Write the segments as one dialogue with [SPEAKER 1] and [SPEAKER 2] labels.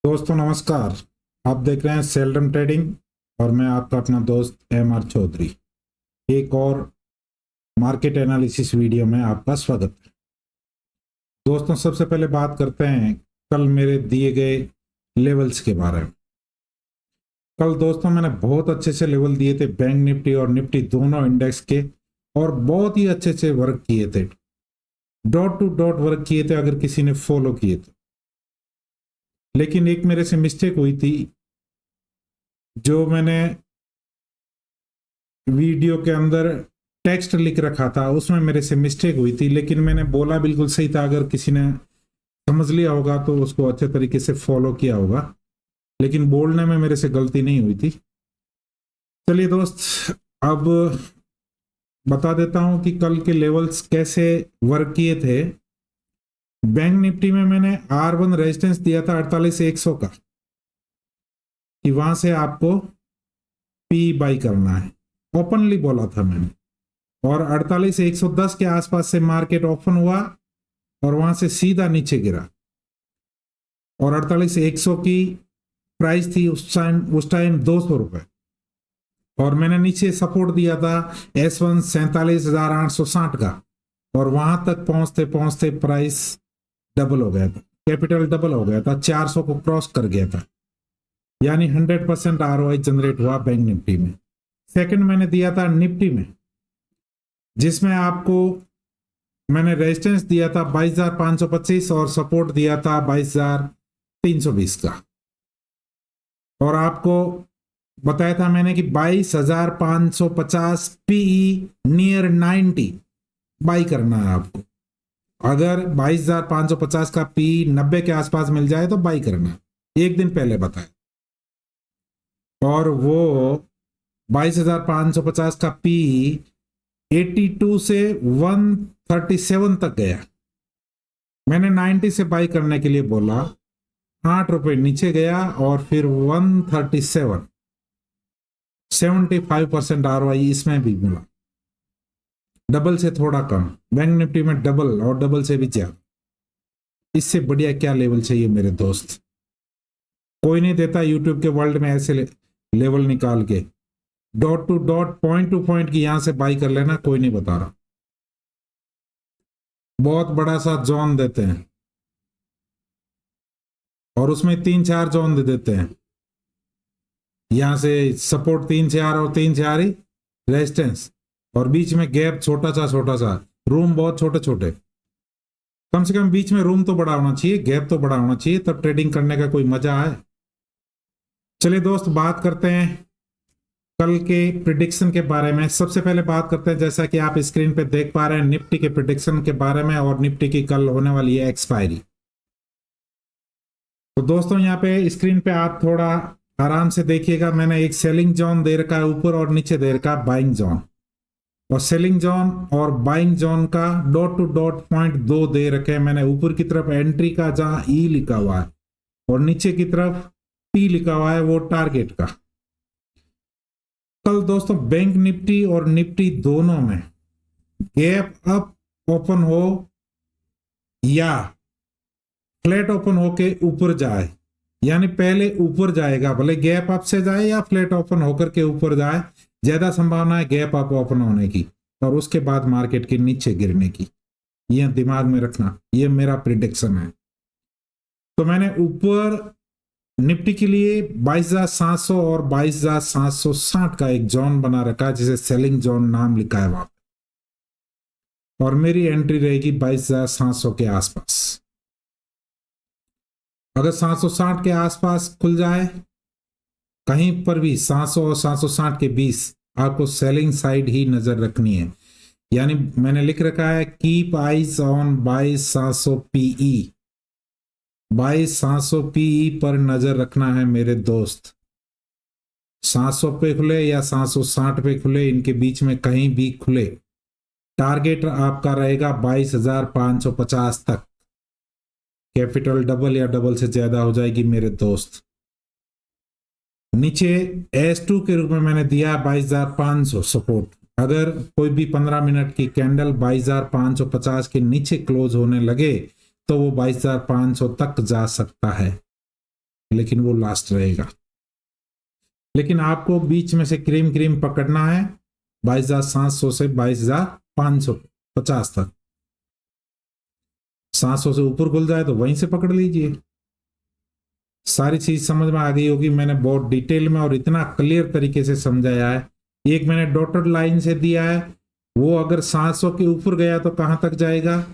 [SPEAKER 1] दोस्तों नमस्कार। आप देख रहे हैं सेल्डम ट्रेडिंग और मैं आपका अपना दोस्त एम.आर. चौधरी। एक और मार्केट एनालिसिस वीडियो में आपका स्वागत है। दोस्तों सबसे पहले बात करते हैं कल मेरे दिए गए लेवल्स के बारे में। कल दोस्तों मैंने बहुत अच्छे से लेवल दिए थे बैंक निफ्टी और निफ्टी दोनों इंडेक्स के, और बहुत ही अच्छे से वर्क किए थे, डॉट टू डॉट वर्क किए थे अगर किसी ने फॉलो किए तो। लेकिन एक मेरे से मिस्टेक हुई थी, जो मैंने वीडियो के अंदर टेक्स्ट लिख रखा था उसमें मेरे से मिस्टेक हुई थी, लेकिन मैंने बोला बिल्कुल सही था। अगर किसी ने समझ लिया होगा तो उसको अच्छे तरीके से फॉलो किया होगा, लेकिन बोलने में मेरे से गलती नहीं हुई थी। चलिए दोस्त, अब बता देता हूं कि कल के लेवल्स कैसे वर्क किए थे। बैंक निफ्टी में मैंने R1 रेजिस्टेंस दिया था 48,100 का, कि वहां से आपको पी बाई करना है, ओपनली बोला था मैंने। और 48,110 के आसपास से मार्केट ओपन हुआ और वहां से सीधा नीचे गिरा, और 48,100 की प्राइस थी उस टाइम 200 रुपए, और मैंने नीचे सपोर्ट दिया था S1 47,860 का, और वहां तक पहुंचते पहुंचते प्राइस डबल हो गया था, कैपिटल डबल हो गया था, 400 को क्रॉस कर गया था, यानी 100% ROI जनरेट हुआ बैंक निफ्टी में। सेकंड मैंने दिया था निफ्टी में, जिसमें आपको मैंने रेजिस्टेंस दिया था 22,525 और सपोर्ट दिया था 22,320 का, और आपको बताया था मैंने कि 22,550 पीई नियर 90 बाई करना है आपको। अगर 22,550 का पी 90 के आसपास मिल जाए तो बाई करना है, एक दिन पहले बताया। और वो 22,550 का पी 82 से 137 तक गया। मैंने 90 से बाई करने के लिए बोला, 8 रुपए नीचे गया और फिर 137, 75% ROI इसमें भी मिला, डबल से थोड़ा कम। बैंक निफ्टी में डबल और डबल से भी ज्यादा। इससे बढ़िया क्या लेवल चाहिए मेरे दोस्त? कोई नहीं देता यूट्यूब के वर्ल्ड में ऐसे लेवल निकाल के, dot to dot, point two point की यहां से बाई कर लेना, कोई नहीं बता रहा। बहुत बड़ा सा जोन देते हैं और उसमें 3-4 जोन दे देते हैं, यहां से सपोर्ट 3-4 और 3-4 ही रेजिस्टेंस, और बीच में गैप छोटा सा, रूम बहुत छोटे छोटे। कम से कम बीच में रूम तो बड़ा होना चाहिए, गैप तो बड़ा होना चाहिए, तब ट्रेडिंग करने का कोई मजा है। चलिए दोस्त, बात करते हैं कल के प्रिडिक्शन के बारे में। सबसे पहले बात करते हैं, जैसा कि आप स्क्रीन पे देख पा रहे हैं, निफ्टी के प्रिडिक्शन के बारे में, और निफ्टी की कल होने वाली है एक्सपायरी। तो दोस्तों यहाँ पे स्क्रीन पे आप थोड़ा आराम से देखिएगा। मैंने एक सेलिंग जोन दे रखा है ऊपर, और नीचे दे रखा है बाइंग जोन, और सेलिंग जोन और बाइंग जोन का डॉट टू डॉट पॉइंट 2 दे रखे हैं मैंने। ऊपर की तरफ एंट्री का जहां ई लिखा हुआ है, और नीचे की तरफ टी लिखा हुआ है, वो टारगेट का। कल दोस्तों बैंक निफ्टी और निफ्टी दोनों में गैप अप ओपन हो या फ्लैट ओपन होके ऊपर जाए, यानी पहले ऊपर जाएगा, भले गैप अप से जाए या फ्लैट ओपन होकर के ऊपर जाए, ज्यादा संभावना है गैप अप ओपन होने की, और उसके बाद मार्केट के नीचे गिरने की। यह दिमाग में रखना, यह मेरा प्रिडिक्शन है। तो मैंने ऊपर निफ्टी के लिए 22,700 और 22,760 का एक जोन बना रखा है, जिसे सेलिंग जोन नाम लिखा है वहां, और मेरी एंट्री रहेगी 22,700 के आसपास। अगर 760 के आसपास खुल जाए, कहीं पर भी 700 और 760 के बीच, आपको सेलिंग साइड ही नजर रखनी है। यानी मैंने लिख रखा है keep eyes on 22,700 PE, 22,700 PE पर नजर रखना है मेरे दोस्त। 700 पे खुले या 760 पे खुले, इनके बीच में कहीं भी खुले, टारगेट आपका रहेगा 22,550 तक। कैपिटल डबल या डबल से ज्यादा हो जाएगी मेरे दोस्त। नीचे S2 के रूप में मैंने दिया 22,500 सपोर्ट। अगर कोई भी 15 मिनट की कैंडल 22,550 के नीचे क्लोज होने लगे तो वो 22,500 तक जा सकता है, लेकिन वो लास्ट रहेगा। लेकिन आपको बीच में से क्रीम क्रीम पकड़ना है 22,700 से 22,550 तक। 700 से ऊपर खुल जाए तो वहीं से पकड़ लीजिए। सारी चीज समझ में आ गई होगी, मैंने बहुत डिटेल में और इतना क्लियर तरीके से समझाया है। एक मैंने डॉटेड लाइन से दिया है, वो अगर 700 के ऊपर गया तो कहां तक जाएगा,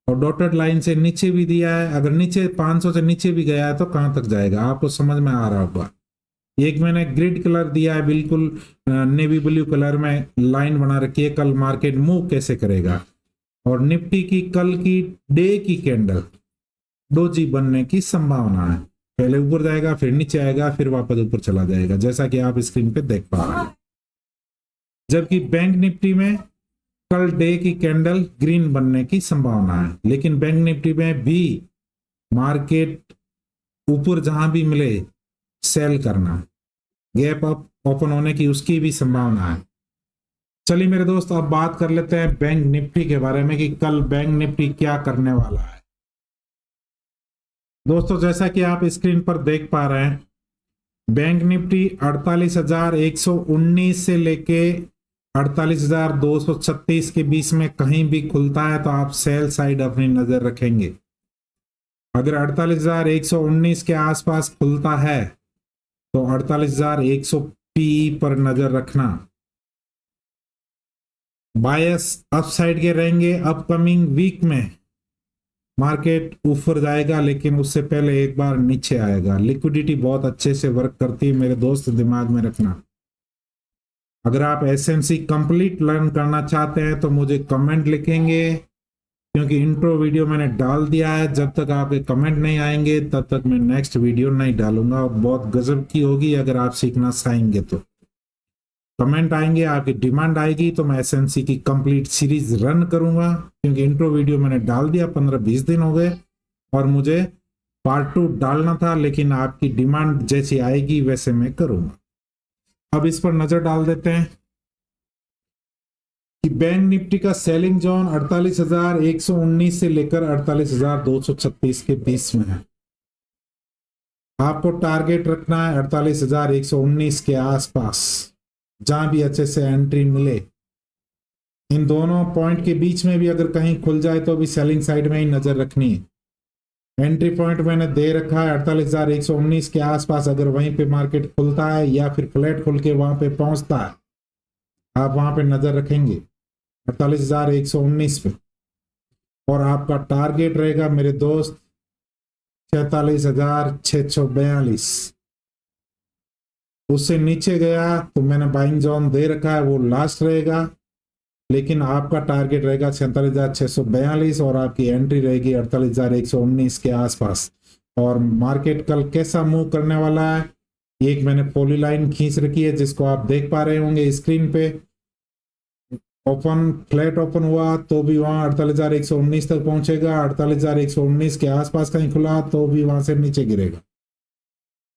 [SPEAKER 1] और डॉटेड लाइन से नीचे भी दिया है, अगर नीचे 500 से नीचे भी गया है तो कहां तक जाएगा। आपको समझ में आ रहा होगा। एक मैंने ग्रिड कलर दिया है, बिल्कुल नेवी ब्लू कलर में लाइन बना रखी है, कल मार्केट मूव कैसे करेगा। और निफ्टी की कल की डे की कैंडल डोजी बनने की संभावना है, पहले ऊपर जाएगा फिर नीचे आएगा फिर वापस ऊपर चला जाएगा, जैसा कि आप स्क्रीन पे देख पा रहे हैं। जबकि बैंक निफ्टी में कल डे की कैंडल ग्रीन बनने की संभावना है, लेकिन बैंक निफ्टी में भी मार्केट ऊपर जहां भी मिले सेल करना, गैप अप ओपन होने की उसकी भी संभावना है। चलिए मेरे दोस्त, अब बात कर लेते हैं बैंक निफ्टी के बारे में कि कल बैंक निफ्टी क्या करने वाला है। दोस्तों जैसा कि आप स्क्रीन पर देख पा रहे हैं, बैंक निफ्टी 48,119 से लेके 48,236 के बीच में कहीं भी खुलता है तो आप सेल साइड अपनी नजर रखेंगे। अगर 48,119 के आसपास खुलता है तो 48,100 पी पर नजर रखना। बायस अपसाइड के रहेंगे। अपकमिंग वीक में मार्केट ऊपर जाएगा, लेकिन उससे पहले एक बार नीचे आएगा। लिक्विडिटी बहुत अच्छे से वर्क करती है मेरे दोस्त, दिमाग में रखना। अगर आप एसएमसी कंप्लीट लर्न करना चाहते हैं तो मुझे कमेंट लिखेंगे, क्योंकि इंट्रो वीडियो मैंने डाल दिया है। जब तक आपके कमेंट नहीं आएंगे तब तक मैं नेक्स्ट वीडियो नहीं डालूंगा, और बहुत गजब की होगी अगर आप सीखना चाहेंगे तो। कमेंट आएंगे, आपकी डिमांड आएगी तो मैं एसएमसी की कंप्लीट सीरीज रन करूंगा, क्योंकि इंट्रो वीडियो मैंने डाल दिया, 15-20 दिन हो गए और मुझे पार्ट 2 डालना था, लेकिन आपकी डिमांड जैसी आएगी वैसे मैं करूंगा। अब इस पर नजर डाल देते हैं कि बैंक निफ्टी का सेलिंग जोन 48,119 से लेकर 48,236 के बीच में है। आपको टारगेट रखना है 48,119 के आसपास, जहां भी अच्छे से एंट्री मिले। इन दोनों पॉइंट के बीच में भी अगर कहीं खुल जाए तो भी सेलिंग साइड में ही नजर रखनी है। एंट्री पॉइंट मैंने दे रखा है 48,119 के आसपास। अगर वहीं पे मार्केट खुलता है या फिर फ्लैट खुल के वहां पे पहुंचता है, आप वहां पे नजर रखेंगे 48,119 पे। और आपका टारगेट रहेगा मेरे दोस्त 46,642। उससे नीचे गया तो मैंने बाइंग जोन दे रखा है, वो लास्ट रहेगा, लेकिन आपका टारगेट रहेगा 46,642 और आपकी एंट्री रहेगी 48,119 के आसपास। और मार्केट कल कैसा मूव करने वाला है, एक मैंने पॉली लाइन खींच रखी है जिसको आप देख पा रहे होंगे स्क्रीन पे। ओपन फ्लैट ओपन हुआ तो भी वहां 48,119 तक पहुंचेगा, 48,119 के आसपास कहीं खुला तो भी वहां से नीचे गिरेगा।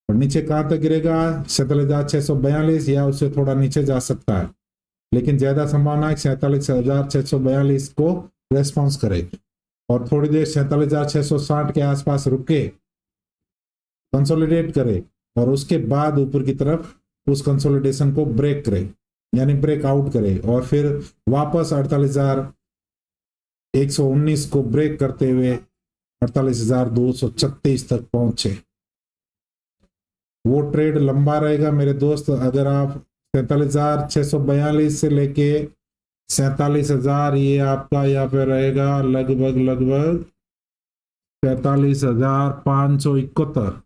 [SPEAKER 1] और नीचे कहां तक गिरेगा, 47,642 या उससे थोड़ा नीचे जा सकता है, लेकिन ज्यादा संभावना है 47,642 को रेस्पॉन्स करे और थोड़ी देर 47,660 के आसपास रुके, कंसोलिडेट करे और उसके बाद ऊपर की तरफ उस कंसोलिडेशन को ब्रेक करे, यानी ब्रेकआउट करे, और फिर वापस 48,119 को ब्रेक करते हुए 48,236 तक पहुंचे। वो ट्रेड लंबा रहेगा मेरे दोस्त। अगर आप 47,642 से लेके 47,000, ये आपका यहाँ पे रहेगा लगभग 47,571,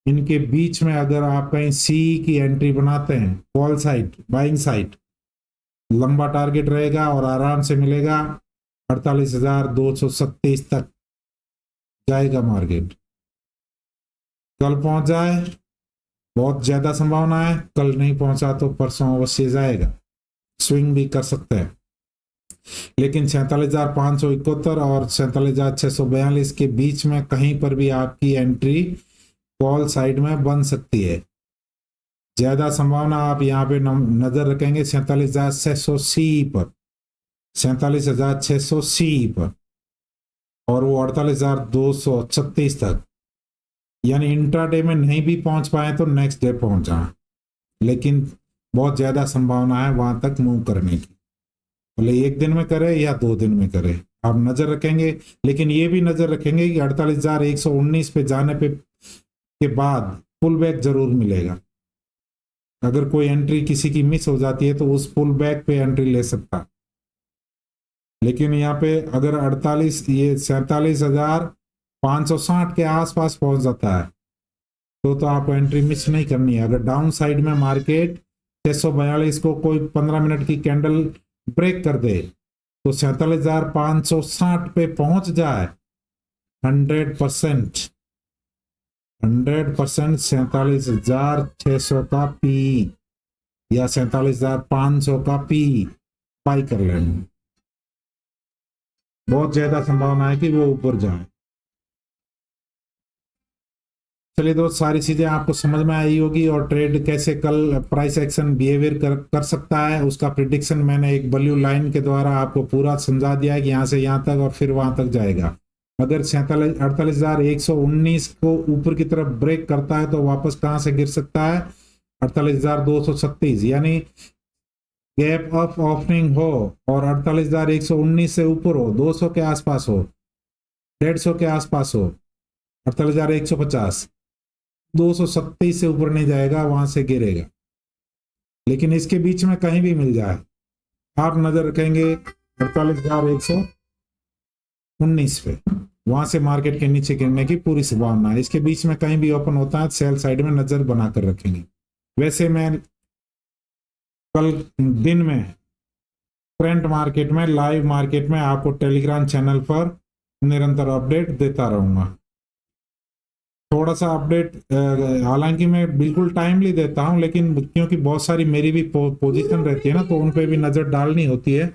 [SPEAKER 1] इनके बीच में अगर आप कहीं सी की एंट्री बनाते हैं, कॉल साइड बाइंग साइड, लंबा टारगेट रहेगा और आराम से मिलेगा 48,237 तक जाएगा मार्केट। कल पहुंच जाए बहुत ज्यादा संभावना है, कल नहीं पहुंचा तो परसों अवश्य जाएगा, स्विंग भी कर सकते हैं। लेकिन 47,571 और 47,642 के बीच में कहीं पर भी आपकी एंट्री कॉल साइड में बन सकती है। ज्यादा संभावना आप यहाँ पे नजर रखेंगे 47,600 पर, 47,600 पर, और वो 48,236 तक। यानी इंट्राडे में नहीं भी पहुंच पाए तो नेक्स्ट डे पहुंच जाए, लेकिन बहुत ज्यादा संभावना है वहां तक मूव करने की। बोले एक दिन में करे या 2 दिन में करे, आप नजर रखेंगे। लेकिन ये भी नजर रखेंगे कि 48,119 पे जाने पे के बाद पुल बैक जरूर मिलेगा। अगर कोई एंट्री किसी की मिस हो जाती है तो उस पुल बैक पे एंट्री ले सकता। लेकिन यहाँ पे अगर 47,560 के आसपास पहुंच जाता है तो आपको एंट्री मिस नहीं करनी है। अगर डाउन साइड में मार्केट 642 को कोई 15 मिनट की कैंडल ब्रेक कर दे तो 47,560 पे पहुंच जाए, 100% 47,600 का पी या 47,500 का पी बाई कर लेना। बहुत ज्यादा संभावना है कि वो ऊपर जाए। चलिए दोस्त, सारी चीजें आपको समझ में आई होगी और ट्रेड कैसे कल प्राइस एक्शन बिहेवियर कर सकता है उसका प्रिडिक्शन मैंने एक ब्लू लाइन के द्वारा आपको पूरा समझा दिया है कि यहाँ से यहाँ तक और फिर वहां तक जाएगा। अगर 48,119 को ऊपर की तरफ ब्रेक करता है तो वापस कहां से गिर सकता है, 48,236, यानी गैप अप ओपनिंग हो और 48,119 से ऊपर हो, 200 के आसपास हो, 150 के आसपास हो, 48,150, 237 से ऊपर नहीं जाएगा, वहां से गिरेगा। लेकिन इसके बीच में कहीं भी मिल जाए, आप नजर रखेंगे 48,119 पे, वहां से मार्केट के नीचे गिरने की पूरी संभावना है। इसके बीच में कहीं भी ओपन होता है सेल साइड में नजर बनाकर रखेंगे। वैसे मैं कल दिन में करंट मार्केट में, लाइव मार्केट में आपको टेलीग्राम चैनल पर निरंतर अपडेट देता रहूंगा। थोड़ा सा अपडेट हालांकि मैं बिल्कुल टाइमली देता हूं, लेकिन क्योंकि बहुत सारी मेरी भी पोजीशन रहती है ना, तो उन पे भी नजर डालनी होती है।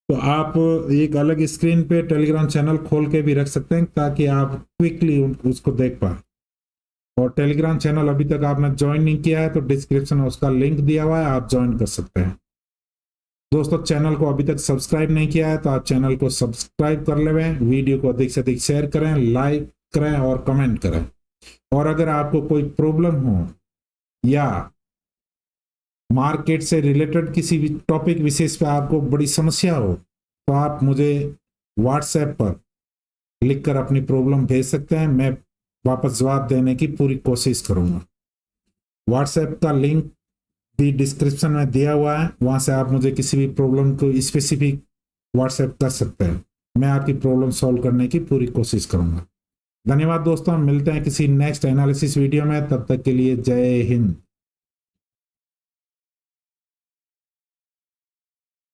[SPEAKER 1] तो आप एक अलग स्क्रीन पे टेलीग्राम चैनल खोल के भी रख सकते हैं ताकि आप क्विकली उसको देख पाए। और टेलीग्राम चैनल अभी तक आपने ज्वाइन नहीं किया है तो डिस्क्रिप्शन में उसका लिंक दिया हुआ है, आप ज्वाइन कर सकते हैं। दोस्तों, चैनल को अभी तक सब्सक्राइब नहीं किया है तो आप चैनल को सब्सक्राइब कर लें, वीडियो को अधिक से अधिक शेयर करें, लाइक करें और कमेंट करें। और अगर आपको कोई प्रॉब्लम हो या मार्केट से रिलेटेड किसी भी टॉपिक विशेष पे आपको बड़ी समस्या हो तो आप मुझे व्हाट्सएप पर लिखकर अपनी प्रॉब्लम भेज सकते हैं, मैं वापस जवाब देने की पूरी कोशिश करूंगा। व्हाट्सएप का लिंक भी डिस्क्रिप्शन में दिया हुआ है, वहां से आप मुझे किसी भी प्रॉब्लम को स्पेसिफिक व्हाट्सएप कर सकते हैं, मैं आपकी प्रॉब्लम सॉल्व करने की पूरी कोशिश करूंगा। धन्यवाद दोस्तों, मिलते हैं किसी नेक्स्ट एनालिसिस वीडियो में, तब तक के लिए जय हिंद।